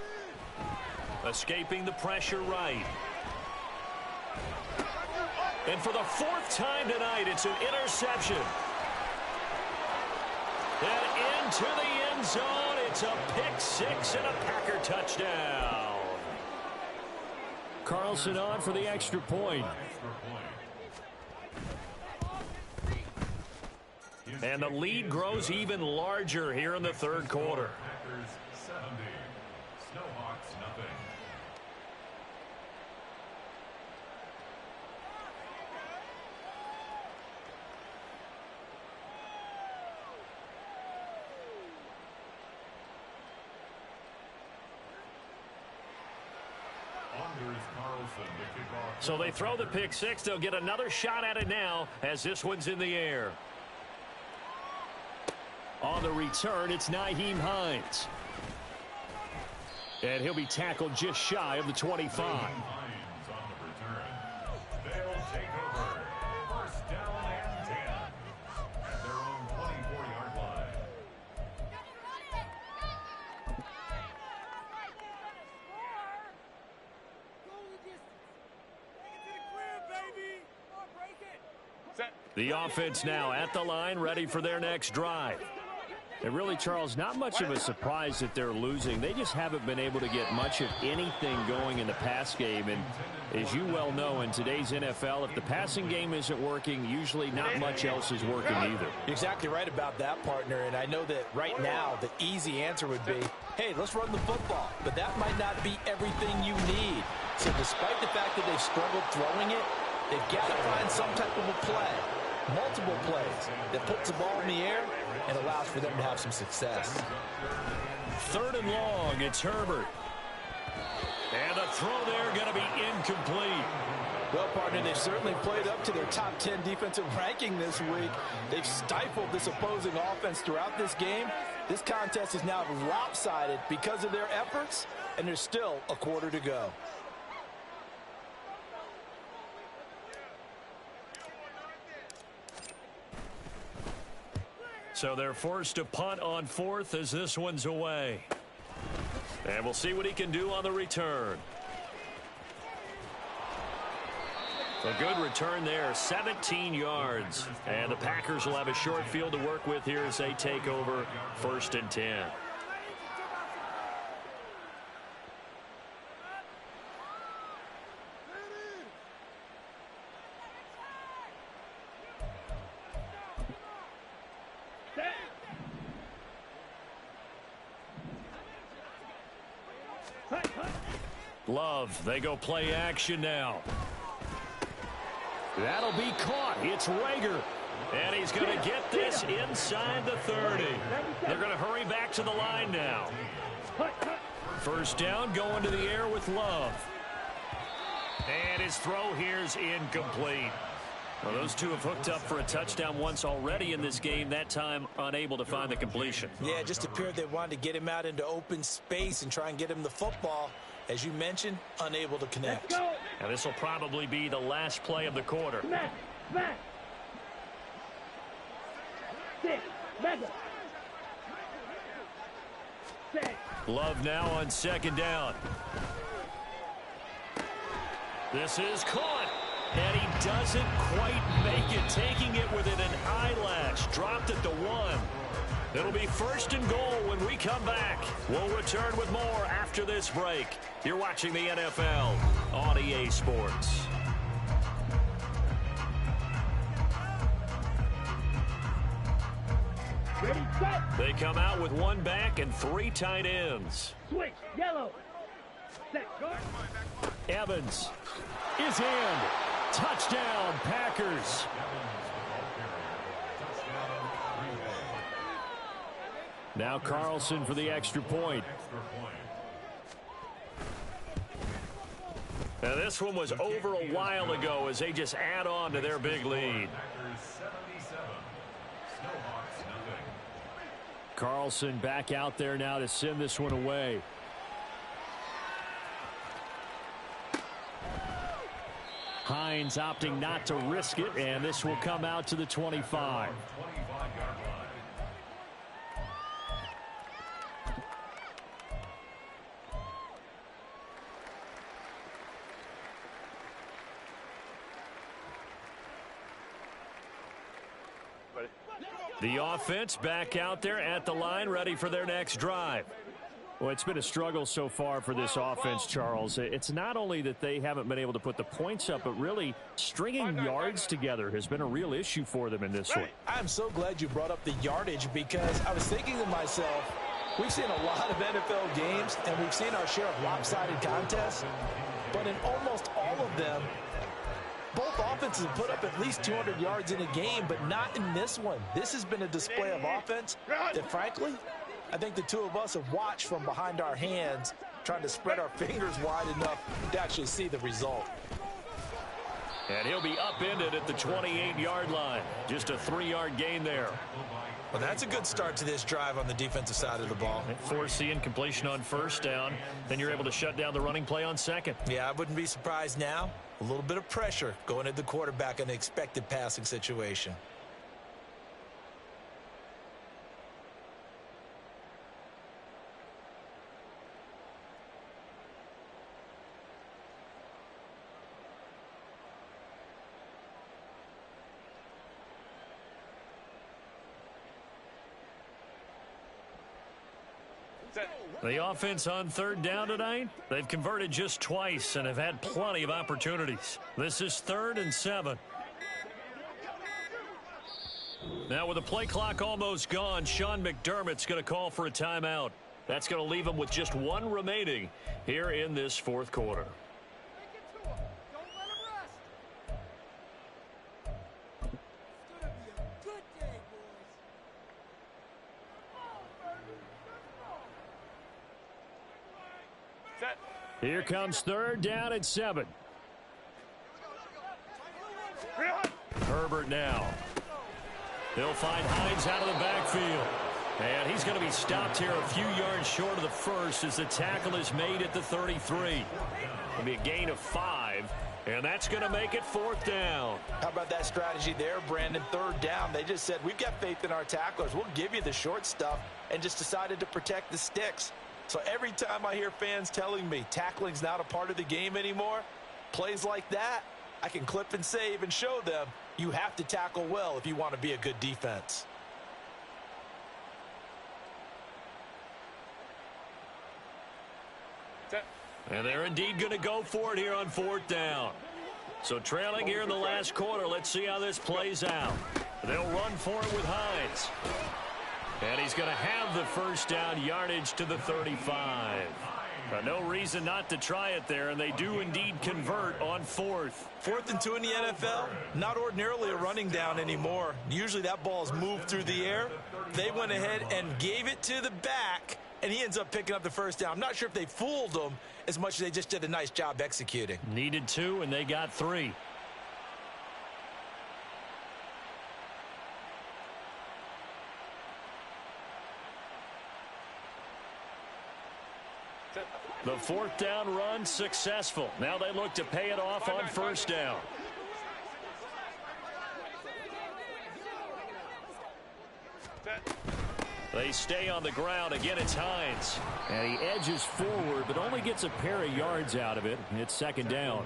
Escaping the pressure right. And for the 4th time tonight, it's an interception. And into the end zone, it's a pick 6 and a Packer touchdown. Carlson on for the extra point. And the lead grows even larger here in the 3rd quarter. Packers 70, Snowhawks nothing. So they throw the pick 6. They'll get another shot at it now as this one's in the air. On the return, it's Nyheim Hines. And he'll be tackled just shy of the 25. Hines on the return. They'll take over. 1st down and 10 at their own 24-yard line. The offense now at the line, ready for their next drive. And really, Charles, not much of a surprise that they're losing. They just haven't been able to get much of anything going in the pass game. And as you well know, in today's NFL, if the passing game isn't working, usually not much else is working either. You're exactly right about that, partner. And I know that right now the easy answer would be, hey, let's run the football. But that might not be everything you need. So despite the fact that they've struggled throwing it, they've got to find some type of a play, multiple plays, that puts the ball in the air and allows for them to have some success. 3rd and long, it's Herbert. And the throw there going to be incomplete. Well, partner, they've certainly played up to their top 10 defensive ranking this week. They've stifled this opposing offense throughout this game. This contest is now lopsided because of their efforts, and there's still a quarter to go. So they're forced to punt on 4th as this one's away. And we'll see what he can do on the return. A good return there, 17 yards. And the Packers will have a short field to work with here as they take over 1st and 10. Love, they go play action now. That'll be caught. It's Rager. And he's going to get this inside the 30. They're going to hurry back to the line now. 1st down, going to the air with Love. And his throw here's incomplete. Well, those two have hooked up for a touchdown once already in this game, that time unable to find the completion. Yeah, it just appeared they wanted to get him out into open space and try and get him the football. As you mentioned, unable to connect. And this will probably be the last play of the quarter. Smash! Smash! 6, mega! 6. Love now on 2nd down. This is caught. And he doesn't quite make it, taking it within an eyelash. Dropped at the 1. It'll be 1st and goal when we come back. We'll return with more after this break. You're watching the NFL on EA Sports. Ready, set! They come out with 1 back and 3 tight ends. Switch, yellow! Set, guard! Evans is in. Touchdown, Packers. Now Carlson for the extra point. Now this one was over a while ago as they just add on to their big lead. Carlson back out there now to send this one away. Hines opting not to risk it, and this will come out to the 25. The offense back out there at the line, ready for their next drive. Well, it's been a struggle so far for this offense, Charles. It's not only that they haven't been able to put the points up, but really stringing yards together has been a real issue for them in this one. I'm so glad you brought up the yardage because I was thinking to myself, we've seen a lot of NFL games and we've seen our share of lopsided contests, but in almost all of them, both offenses have put up at least 200 yards in a game, but not in this one. This has been a display of offense that, frankly, I think the two of us have watched from behind our hands, trying to spread our fingers wide enough to actually see the result. And he'll be upended at the 28-yard line. Just a 3-yard gain there. Well, that's a good start to this drive on the defensive side of the ball. Force the incompletion on 1st down. Then you're able to shut down the running play on 2nd. Yeah, I wouldn't be surprised now. A little bit of pressure going at the quarterback in an expected passing situation. The offense on third down tonight, they've converted just twice and have had plenty of opportunities. This is 3rd and 7. Now with the play clock almost gone, Sean McDermott's going to call for a timeout. That's going to leave him with just 1 remaining here in this 4th quarter. Here comes 3rd down and 7. Herbert now. He'll find Hines out of the backfield. And he's going to be stopped here a few yards short of the first as the tackle is made at the 33. It'll be a gain of 5, and that's going to make it 4th down. How about that strategy there, Brandon? 3rd down. They just said, we've got faith in our tacklers. We'll give you the short stuff, and just decided to protect the sticks. So every time I hear fans telling me tackling's not a part of the game anymore, plays like that, I can clip and save and show them you have to tackle well if you want to be a good defense. And they're indeed going to go for it here on 4th down. So trailing here in the last quarter, let's see how this plays out. They'll run for it with Hines. And he's going to have the 1st down yardage to the 35. No reason not to try it there, and they do indeed convert on 4th. 4th and 2 in the NFL, not ordinarily a running down anymore. Usually that ball is moved through the air. They went ahead and gave it to the back, and he ends up picking up the 1st down. I'm not sure if they fooled him as much as they just did a nice job executing. Needed 2, and they got 3. The 4th down run successful. Now they look to pay it off on 1st down. They stay on the ground. Again, it's Hines. And he edges forward, but only gets a pair of yards out of it. It's 2nd down.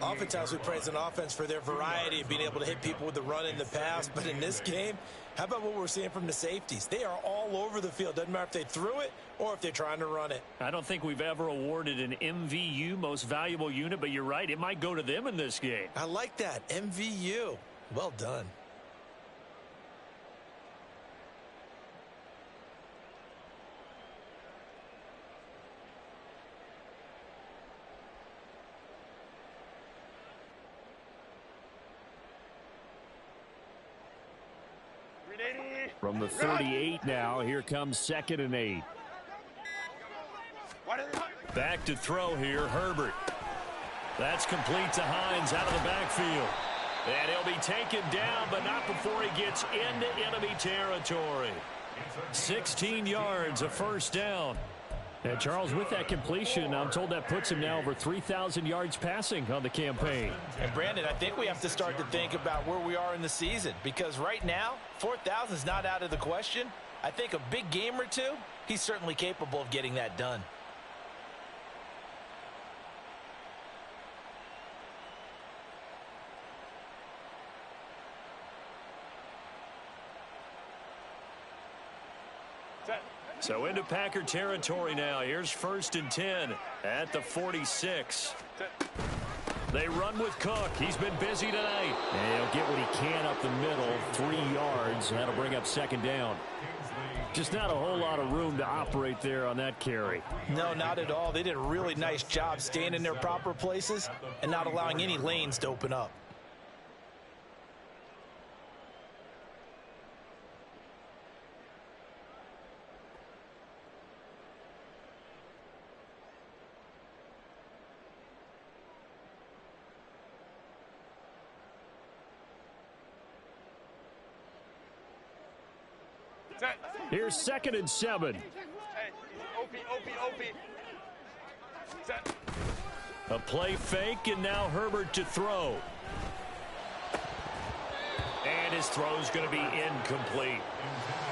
Oftentimes we praise an offense for their variety of being able to hit people with the run in the pass. But in this game, how about what we're seeing from the safeties? They are all over the field. Doesn't matter if they threw it or if they're trying to run it. I don't think we've ever awarded an MVU, most valuable unit, but you're right. It might go to them in this game. I like that. MVU. Well done. From the 38 now, here comes 2nd and 8. Back to throw here, Herbert. That's complete to Hines out of the backfield. And he'll be taken down, but not before he gets into enemy territory. 16 yards, a 1st down. And Charles, with that completion, I'm told that puts him now over 3,000 yards passing on the campaign. And Brandon, I think we have to start to think about where we are in the season, because right now, 4,000 is not out of the question. I think a big game or two, he's certainly capable of getting that done. So into Packer territory now. Here's 1st and 10 at the 46. They run with Cook. He's been busy tonight. And he'll get what he can up the middle. 3 yards. That'll bring up 2nd down. Just not a whole lot of room to operate there on that carry. No, not at all. They did a really nice job staying in their proper places and not allowing any lanes to open up. Here's 2nd and 7. Hey, OP. Set. A play fake, and now Herbert to throw. And his throw's going to be incomplete.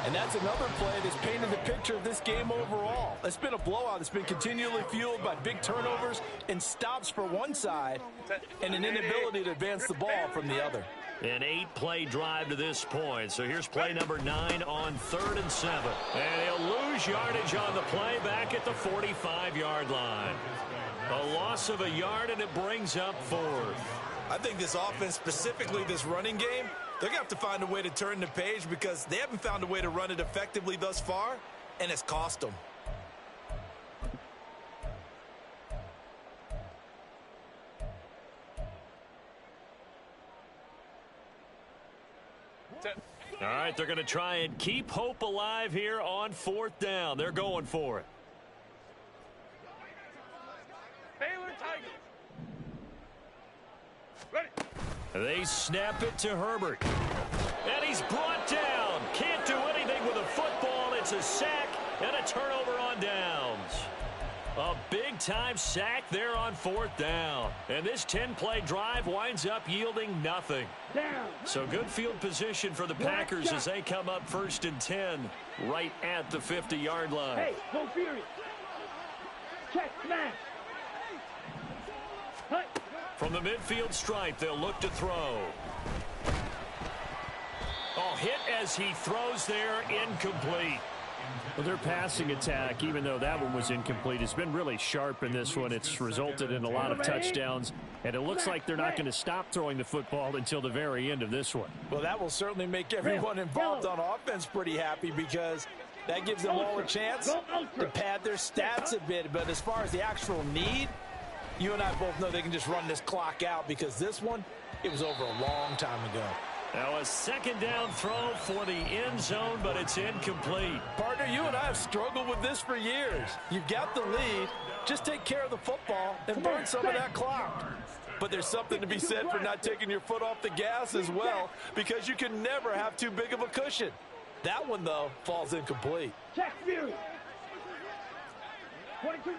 And that's another play that's painted the picture of this game overall. It's been a blowout. It's been continually fueled by big turnovers and stops for one side and an inability to advance the ball from the other. An 8-play drive to this point. So here's play number 9 on 3rd and 7. And he'll lose yardage on the play back at the 45-yard line. A loss of a yard, and it brings up 4th. I think this offense, specifically this running game, they're going to have to find a way to turn the page because they haven't found a way to run it effectively thus far, and it's cost them. All right, they're going to try and keep hope alive here on 4th down. They're going for it. Baylor Tigers. Ready. They snap it to Herbert. And he's brought down. Can't do anything with a football. It's a sack and a turnover on downs. A big-time sack there on 4th down. And this 10-play drive winds up yielding nothing. Down. So good field position for the Packers as they come up 1st and 10 right at the 50-yard line. Hey, go Fury. Check, smash. Hut. From the midfield stripe, they'll look to throw. Oh, hit as he throws there, incomplete. Well, their passing attack, even though that one was incomplete, has been really sharp in this one. It's resulted in a lot of touchdowns, and it looks like they're not going to stop throwing the football until the very end of this one. Well, that will certainly make everyone involved on offense pretty happy because that gives them all a chance to pad their stats a bit. But as far as the actual need, you and I both know they can just run this clock out because this one, it was over a long time ago. Now a 2nd down throw for the end zone, but it's incomplete. Partner, you and I have struggled with this for years. You've got the lead. Just take care of the football and burn some of that clock. But there's something to be said for not taking your foot off the gas as well because you can never have too big of a cushion. That one, though, falls incomplete. Check Fury.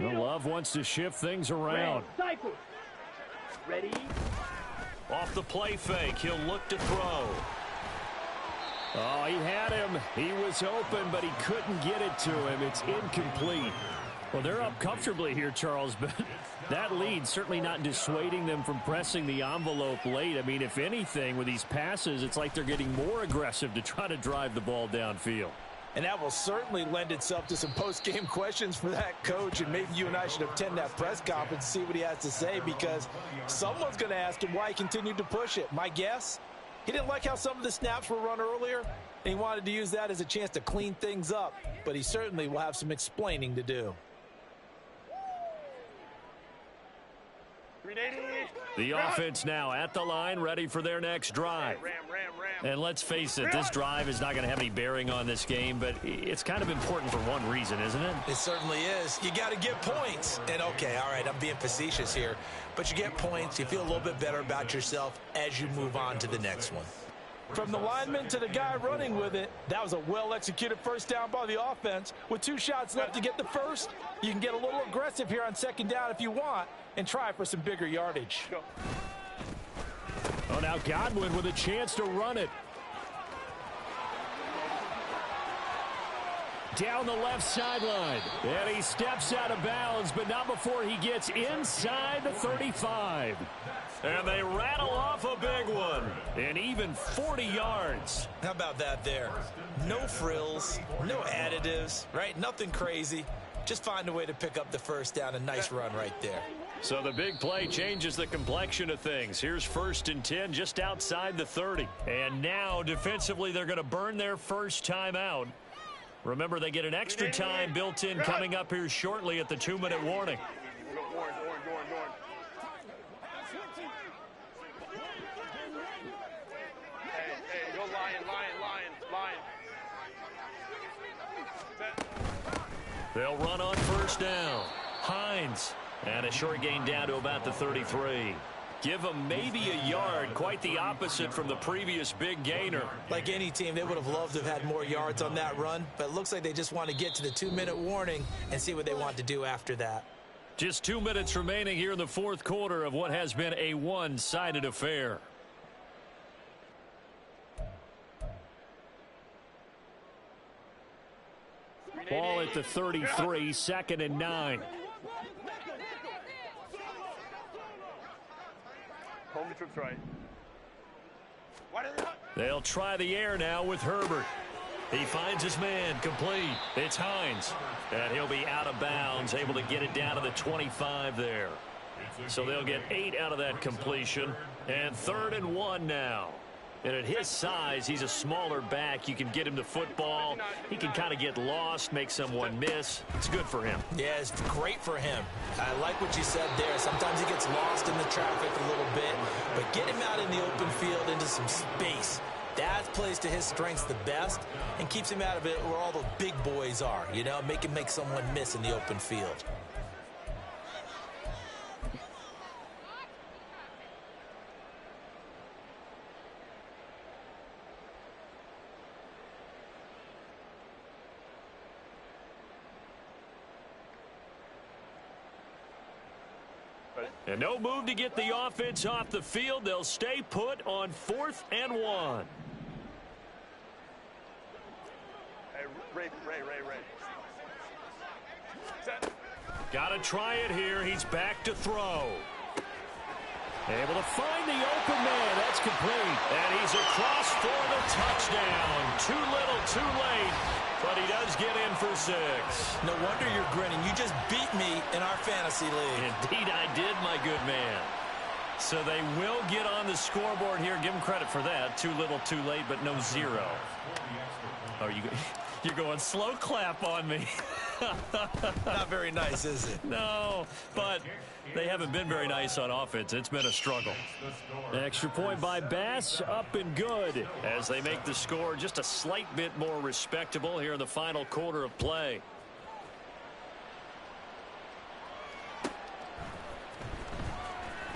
Love wants to shift things around. Cycle. Ready. Off the play fake, he'll look to throw. Oh, he had him. He was open, but he couldn't get it to him. It's incomplete. Well, they're up comfortably here, Charles, but that lead certainly not dissuading them from pressing the envelope late. I mean, if anything, with these passes, it's like they're getting more aggressive to try to drive the ball downfield. And that will certainly lend itself to some post-game questions for that coach. And maybe you and I should attend that press conference and see what he has to say because someone's going to ask him why he continued to push it. My guess, he didn't like how some of the snaps were run earlier, and he wanted to use that as a chance to clean things up. But he certainly will have some explaining to do. The offense now at the line, ready for their next drive. And let's face it, this drive is not going to have any bearing on this game, but it's kind of important for one reason, isn't it? It certainly is. You got to get points. And, okay, all right, I'm being facetious here. But you get points. You feel a little bit better about yourself as you move on to the next one. From the lineman to the guy running with it, that was a well-executed first down by the offense. With 2 shots left to get the first, you can get a little aggressive here on 2nd down if you want and try for some bigger yardage. Oh, now Godwin with a chance to run it. Down the left sideline. And he steps out of bounds, but not before he gets inside the 35. And they rattle off a big one. And even 40 yards. How about that there? No frills, no additives, right? Nothing crazy. Just find a way to pick up the first down. A nice run right there. So the big play changes the complexion of things. Here's 1st and 10 just outside the 30. And now defensively they're going to burn their first time out. Remember, they get an extra time built in coming up here shortly at the 2-minute warning. Hey, go lion. They'll run on 1st down. Hines. And a short gain down to about the 33. Give them maybe a yard, quite the opposite from the previous big gainer. Like any team, they would have loved to have had more yards on that run, but it looks like they just want to get to the 2-minute warning and see what they want to do after that. Just 2 minutes remaining here in the 4th quarter of what has been a one-sided affair. Ball at the 33, 2nd and 9. Home trips right. They'll try the air now with Herbert. He finds his man, complete. It's Hines. And he'll be out of bounds, able to get it down to the 25 there. So they'll get 8 out of that completion. And 3rd and 1 now. And at his size, he's a smaller back. You can get him the football. He can kind of get lost, make someone miss. It's good for him. Yeah, it's great for him. I like what you said there. Sometimes he gets lost in the traffic a little bit. But get him out in the open field into some space. That plays to his strengths the best and keeps him out of it where all the big boys are. You know, make him make someone miss in the open field. And no move to get the offense off the field. They'll stay put on 4th and 1. Hey, Ray. Set. Got to try it here. He's back to throw. Able to find the open man. That's complete. And he's across for the touchdown. Too little, too late. But he does get in for 6. No wonder you're grinning. You just beat me in our fantasy league. Indeed I did, my good man. So they will get on the scoreboard here. Give them credit for that. Too little, too late, but no 0. Oh, you're going slow clap on me. Not very nice, is it? No, but they haven't been very nice on offense. It's been a struggle. Extra point by Bass, up and good as they make the score just a slight bit more respectable here in the final quarter of play.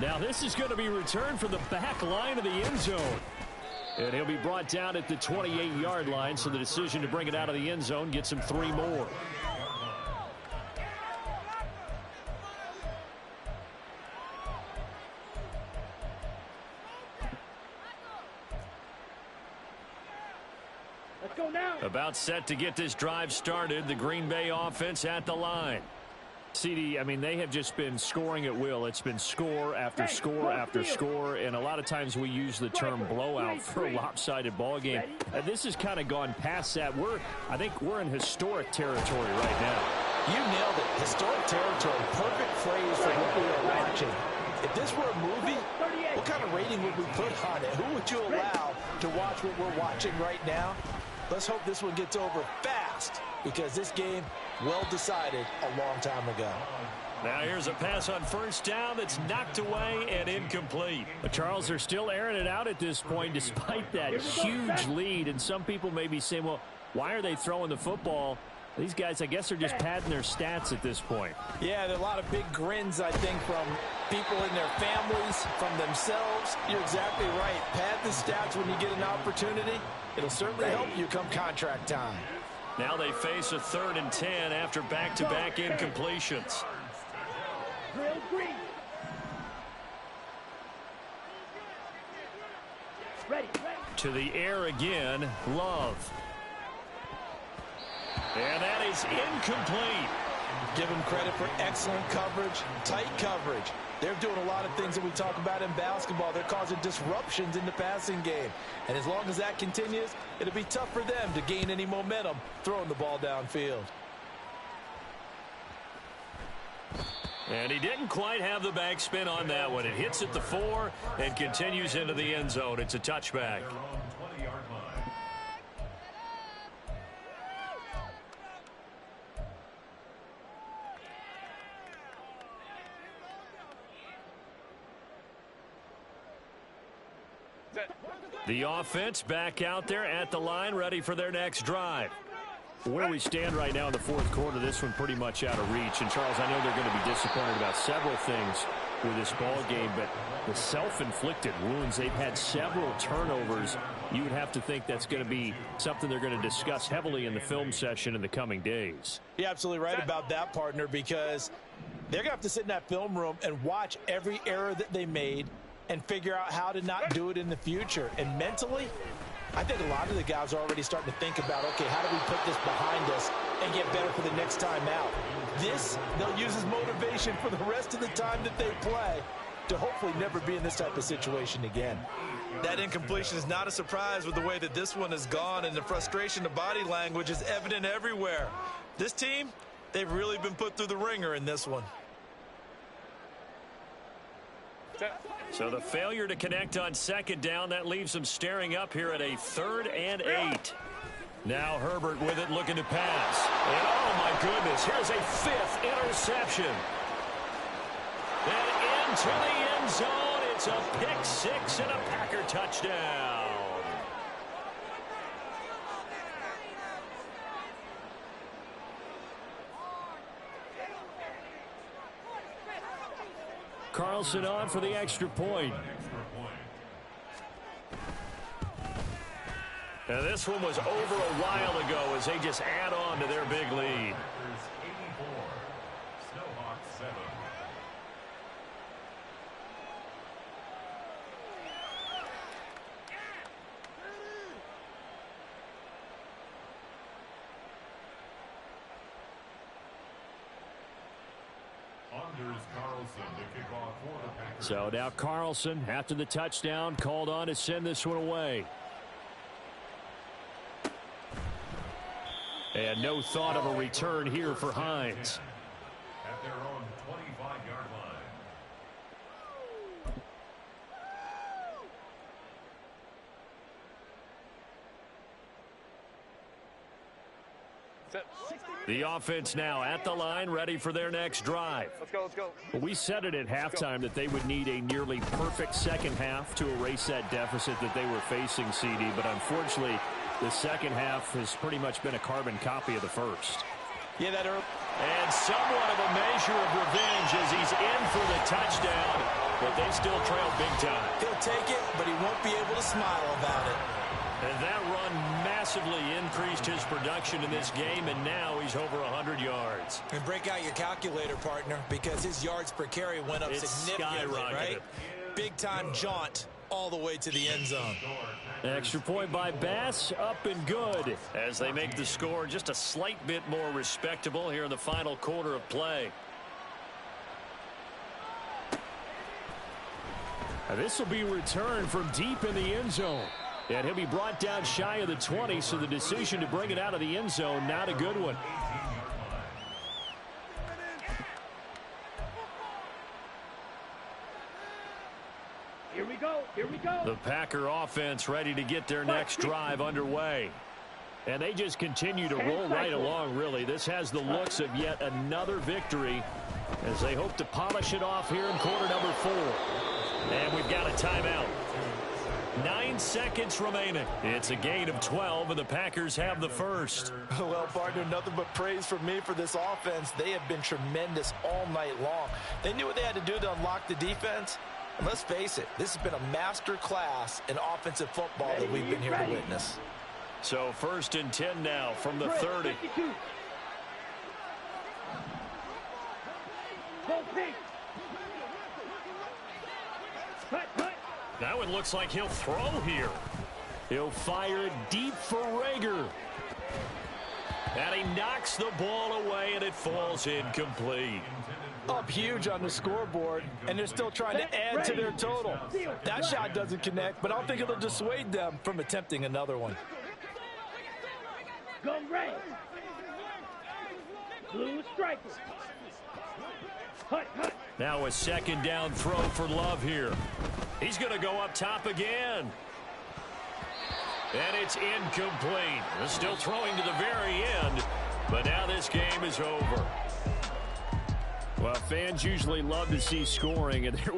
Now this is going to be returned from the back line of the end zone. And he'll be brought down at the 28-yard line, so the decision to bring it out of the end zone gets him 3 more. Let's go now. About set to get this drive started. The Green Bay offense at the line. CD, I mean, they have just been scoring at will. It's been score after score after score, and a lot of times we use the term blowout for a lopsided ball game. This has kind of gone past that. I think we're in historic territory right now. You nailed it. Historic territory. Perfect phrase for what we are watching. If this were a movie, what kind of rating would we put on it? Who would you allow to watch what we're watching right now? Let's hope this one gets over fast, because this game, well decided a long time ago. Now here's a pass on 1st down that's knocked away and incomplete. But Charles, they're still airing it out at this point despite that huge lead. And some people may be saying, well, why are they throwing the football? These guys, I guess, are just padding their stats at this point. Yeah, there are a lot of big grins, I think, from people in their families, from themselves. You're exactly right. Pad the stats when you get an opportunity. It'll certainly help you come contract time. Now they face a 3rd and 10 after back-to-back incompletions. Drill green. Ready. To the air again, Love. And that is incomplete. Give them credit for excellent coverage, tight coverage. They're doing a lot of things that we talk about in basketball. They're causing disruptions in the passing game. And as long as that continues, it'll be tough for them to gain any momentum throwing the ball downfield. And he didn't quite have the backspin on that one. It hits at the 4 and continues into the end zone. It's a touchback. The offense back out there at the line, ready for their next drive. Where we stand right now in the 4th quarter, this one pretty much out of reach. And, Charles, I know they're going to be disappointed about several things with this ball game, but the self-inflicted wounds, they've had several turnovers. You would have to think that's going to be something they're going to discuss heavily in the film session in the coming days. You're absolutely right about that, partner, because they're going to have to sit in that film room and watch every error that they made and figure out how to not do it in the future. And mentally, I think a lot of the guys are already starting to think about, okay, how do we put this behind us and get better for the next time out? This, they'll use as motivation for the rest of the time that they play to hopefully never be in this type of situation again. That incompletion is not a surprise with the way that this one has gone, and the frustration, the body language is evident everywhere. This team, they've really been put through the ringer in this one. So the failure to connect on second down, that leaves them staring up here at a 3rd and 8. Now Herbert with it, looking to pass. And oh my goodness, here's a 5th interception. And into the end zone, it's a pick 6 and a Packer touchdown. Carlson on for the extra point. And this one was over a while ago as they just add on to their big lead. So now Carlson, after the touchdown, called on to send this one away. And no thought of a return here for Hines. At their own 25-yard line. The offense now at the line, ready for their next drive. Let's go, let's go. Well, we said it at halftime that they would need a nearly perfect second half to erase that deficit that they were facing, CD. But unfortunately, the second half has pretty much been a carbon copy of the first. Yeah, that early. And somewhat of a measure of revenge as he's in for the touchdown, but they still trail big time. He'll take it, but he won't be able to smile about it. And that run massively increased his production in this game, and now he's over 100 yards. And break out your calculator, partner, because his yards per carry went up significantly, right? Big-time jaunt all the way to the end zone. Extra point by Bass, up and good. As they make the score just a slight bit more respectable here in the final quarter of play. This will be returned from deep in the end zone. And he'll be brought down shy of the 20, so the decision to bring it out of the end zone, not a good one. Here we go. Here we go. The Packer offense ready to get their next drive underway. And they just continue to roll right along, really. This has the looks of yet another victory as they hope to polish it off here in quarter number 4. And we've got a timeout. 9 seconds remaining. It's a gain of 12, and the Packers have the first. Well, partner, nothing but praise from me for this offense. They have been tremendous all night long. They knew what they had to do to unlock the defense. And let's face it, this has been a master class in offensive football that we've been here to witness. So 1st and 10 now from the 30. Now it looks like he'll throw here. He'll fire it deep for Rager. And he knocks the ball away, and it falls incomplete. Up huge on the scoreboard, and they're still trying to add to their total. That shot doesn't connect, but I don't think it'll dissuade them from attempting another one. Go red. Blue strikers. Hut, hut. Now a 2nd down throw for Love here. He's going to go up top again. And it's incomplete. They're still throwing to the very end, but now this game is over. Well, fans usually love to see scoring, and there